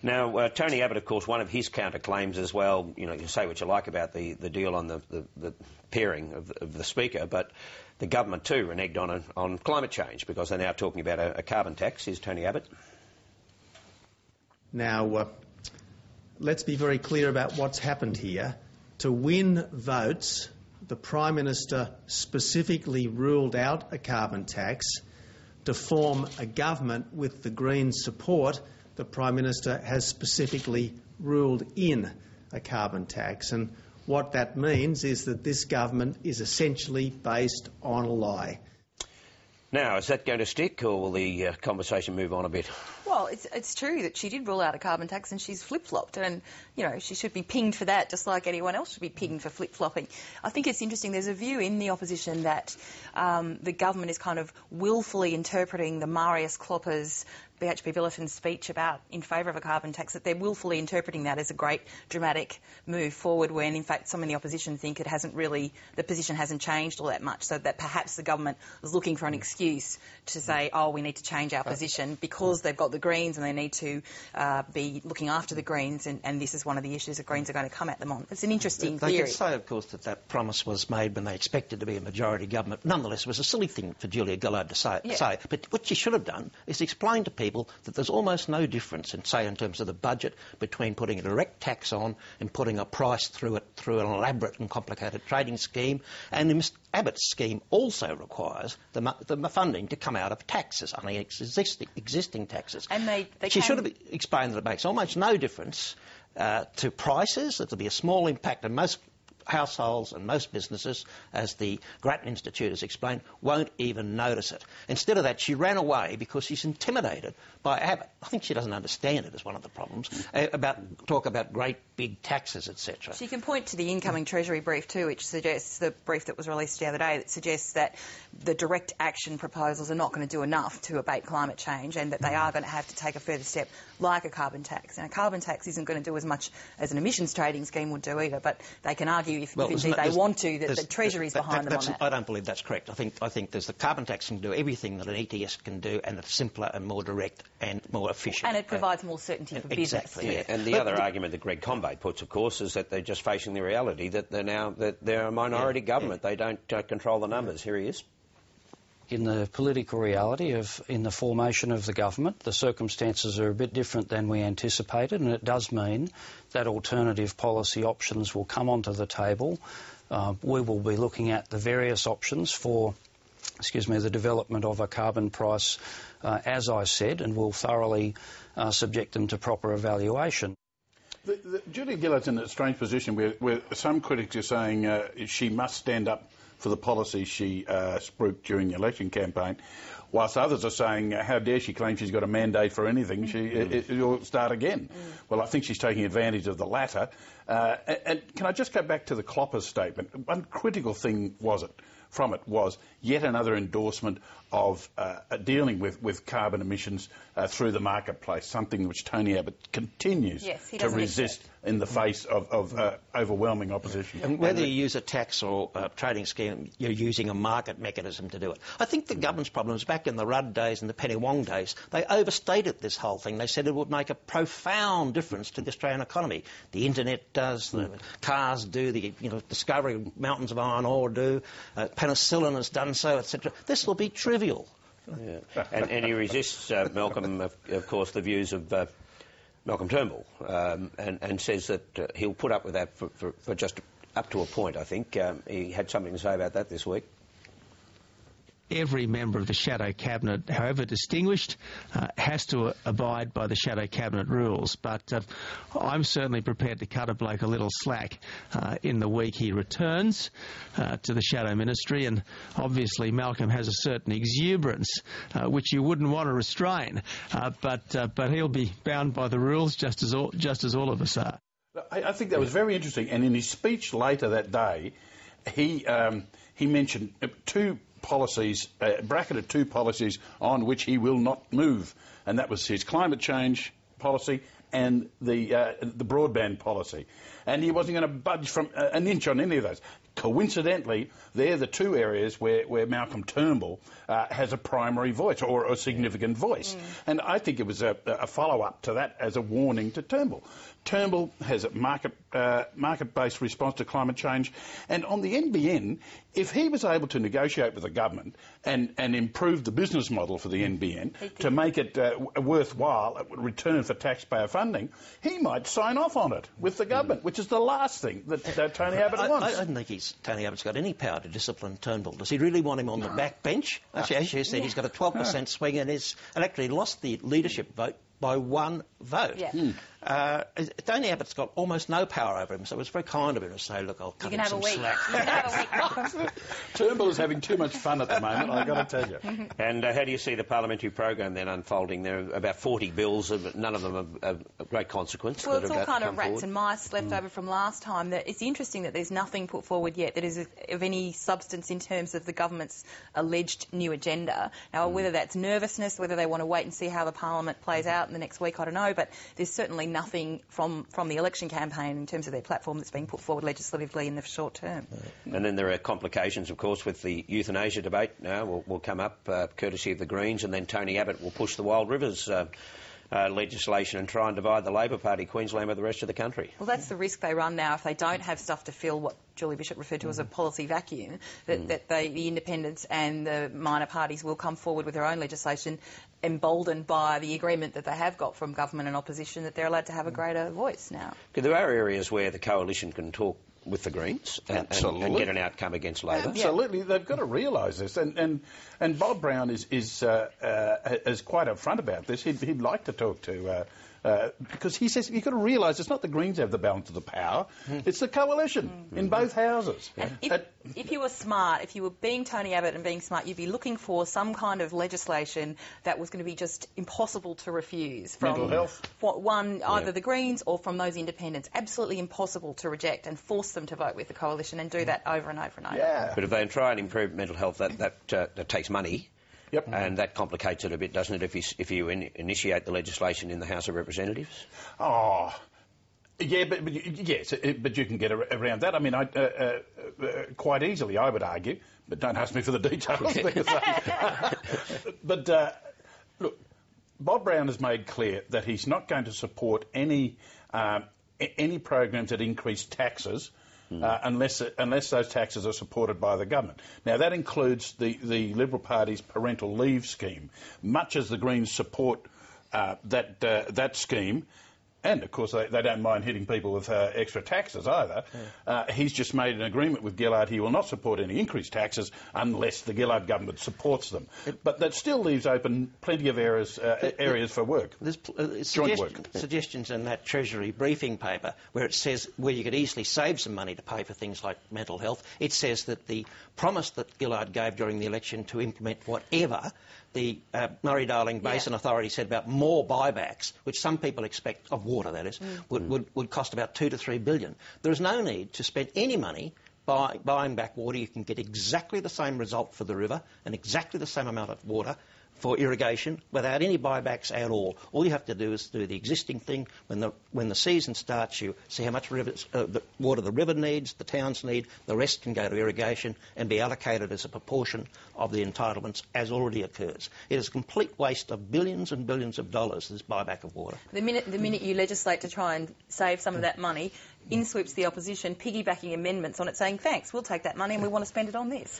Now, Tony Abbott, of course, one of his counterclaims as well, you know, you say what you like about the deal on the pairing of the Speaker, but the government too reneged on climate change because they're now talking about a carbon tax. Here's Tony Abbott. Now, let's be very clear about what's happened here. To win votes, the Prime Minister specifically ruled out a carbon tax. To form a government with the Greens' support, the Prime Minister has specifically ruled in a carbon tax. And what that means is that this government is essentially based on a lie. Now, is that going to stick, or will the conversation move on a bit? Well, it's true that she did rule out a carbon tax and she's flip-flopped, and, you know, she should be pinged for that just like anyone else should be pinged for flip-flopping. I think it's interesting, there's a view in the opposition that the government is kind of willfully interpreting the Marius Klopper's BHP Billiton's speech about in favour of a carbon tax, that they're willfully interpreting that as a great dramatic move forward when in fact some in the opposition think it hasn't really, the position hasn't changed all that much, so that perhaps the government was looking for an excuse to say, oh, we need to change our position because they've got the Greens and they need to be looking after the Greens, and this is one of the issues the Greens are going to come at them on. It's an interesting theory. They can say, of course, that promise was made when they expected to be a majority government. Nonetheless, it was a silly thing for Julia Gillard to say. But what she should have done is explain to people that there's almost no difference in terms of the budget between putting a direct tax on and putting a price through it through an elaborate and complicated trading scheme. And Mr Abbott's scheme also requires the funding to come out of taxes, only existing taxes. And she should have explained that it makes almost no difference to prices. It'll be a small impact, and most households and most businesses, as the Grattan Institute has explained, won't even notice it. Instead of that, she ran away because she's intimidated by Abbott. I think she doesn't understand it as one of the problems. Talk about great big taxes, etc. She can point to the incoming Treasury brief too, which suggests, the brief that was released the other day, that suggests that the direct action proposals are not going to do enough to abate climate change, and that they are going to have to take a further step like a carbon tax. And a carbon tax isn't going to do as much as an emissions trading scheme would do either, but they can argue if indeed they want to, that the Treasury's behind them on that. I don't believe that's correct. I think there's the carbon tax can do everything that an ETS can do, and it's simpler and more direct and more efficient. And it provides more certainty for business. Exactly. Yeah. And the other argument that Greg Combate puts, of course, is that they're just facing the reality that they're a minority government. They don't control the numbers. Here he is. In the political reality in the formation of the government, the circumstances are a bit different than we anticipated, and it does mean that alternative policy options will come onto the table. We will be looking at the various options for, the development of a carbon price, as I said, and we'll thoroughly subject them to proper evaluation. Julia Gillard's in a strange position where some critics are saying she must stand up for the policy she spruiked during the election campaign, whilst others are saying, how dare she claim she's got a mandate for anything, she'll start again. Well, I think she's taking advantage of the latter. And can I just go back to the Klopper statement? One critical thing from it was yet another endorsement of dealing with carbon emissions through the marketplace, something which Tony Abbott continues to resist in the face of overwhelming opposition. And whether you use a tax or a trading scheme, you're using a market mechanism to do it. I think the government's problems back in the Rudd days and the Penny Wong days, they overstated this whole thing. They said it would make a profound difference to the Australian economy. The internet does, the cars do, the discovery of mountains of iron ore do, penicillin has done so, etc. This will be trivial. Yeah. And he resists, Malcolm, of course, the views of Malcolm Turnbull, and says that he'll put up with that for just up to a point, I think. He had something to say about that this week. Every member of the Shadow Cabinet, however distinguished, has to abide by the Shadow Cabinet rules. But I'm certainly prepared to cut a bloke a little slack in the week he returns to the Shadow Ministry. And obviously Malcolm has a certain exuberance which you wouldn't want to restrain. But he'll be bound by the rules just as all of us are. I think that was very interesting. And in his speech later that day, he mentioned bracketed two policies on which he will not move, and that was his climate change policy and the broadband policy. And he wasn't going to budge from an inch on any of those. Coincidentally, they're the two areas where Malcolm Turnbull has a primary voice or a significant voice. And I think it was a follow-up to that as a warning to Turnbull. Turnbull has a market-based response to climate change, and on the NBN, if he was able to negotiate with the government and improve the business model for the NBN to make it worthwhile return for taxpayer funding, he might sign off on it with the government, which is the last thing that Tony Abbott wants. I don't think Tony Abbott's got any power to discipline Turnbull. Does he really want him on the back bench? Actually, as you said, he's got a 12% swing and actually lost the leadership vote by one vote. Tony Abbott's got almost no power over him, so it was very kind of him to say, look, I'll cut him some slack. You can have a week, Malcolm. Turnbull is having too much fun at the moment, I've got to tell you. And how do you see the parliamentary program then unfolding? There are about 40 bills, but none of them are of great consequence. Well, it's all kind of rats and mice left over from last time. That it's interesting that there's nothing put forward yet that is of any substance in terms of the government's alleged new agenda. Now, whether that's nervousness, whether they want to wait and see how the parliament plays out in the next week, I don't know, but there's certainly nothing from the election campaign in terms of their platform that's being put forward legislatively in the short term. And then there are complications, of course, with the euthanasia debate now will come up, courtesy of the Greens, and then Tony Abbott will push the Wild Rivers legislation and try and divide the Labor Party Queensland with the rest of the country. Well, that's the risk they run now if they don't have stuff to fill what Julie Bishop referred to as a policy vacuum, that the independents and the minor parties will come forward with their own legislation emboldened by the agreement that they have got from government and opposition that they're allowed to have a greater voice now. There are areas where the coalition can talk with the Greens and get an outcome against Labor. Absolutely, they've got to realise this. And Bob Brown is quite upfront about this. He'd like to talk to... because he says you've got to realise it's not the Greens have the balance of the power, it's the coalition in both houses. If you were smart, if you were being Tony Abbott and being smart, you'd be looking for some kind of legislation that was going to be just impossible to refuse from mental health. Either the Greens or from those independents. Absolutely impossible to reject and force them to vote with the coalition and do that over and over and over. Yeah. But if they try and improve mental health, that takes money. Yep. And that complicates it a bit, doesn't it, if you initiate the legislation in the House of Representatives? Oh, yeah, but you can get around that. I mean, quite easily, I would argue, but don't ask me for the details. But look, Bob Brown has made clear that he's not going to support any programs that increase taxes. Unless those taxes are supported by the government. Now, that includes the Liberal Party's parental leave scheme. Much as the Greens support that scheme, and, of course, they don't mind hitting people with extra taxes either, he's just made an agreement with Gillard. He will not support any increased taxes unless the Gillard government supports them. But that still leaves open plenty of areas for work. There's joint work. Suggestions in that Treasury briefing paper where it says where you could easily save some money to pay for things like mental health. It says that the promise that Gillard gave during the election to implement whatever the Murray-Darling Basin Authority said about more buybacks, which some people expect, of water that is, would cost about $2 to $3 billion. There is no need to spend any money buying back water. You can get exactly the same result for the river and exactly the same amount of water for irrigation without any buybacks at all. All you have to do is do the existing thing. When the season starts, you see how much water the river needs, the towns need. The rest can go to irrigation and be allocated as a proportion of the entitlements, as already occurs. It is a complete waste of billions and billions of dollars, this buyback of water. The minute you legislate to try and save some of that money, in sweeps the opposition, piggybacking amendments on it, saying, thanks, we'll take that money and we want to spend it on this.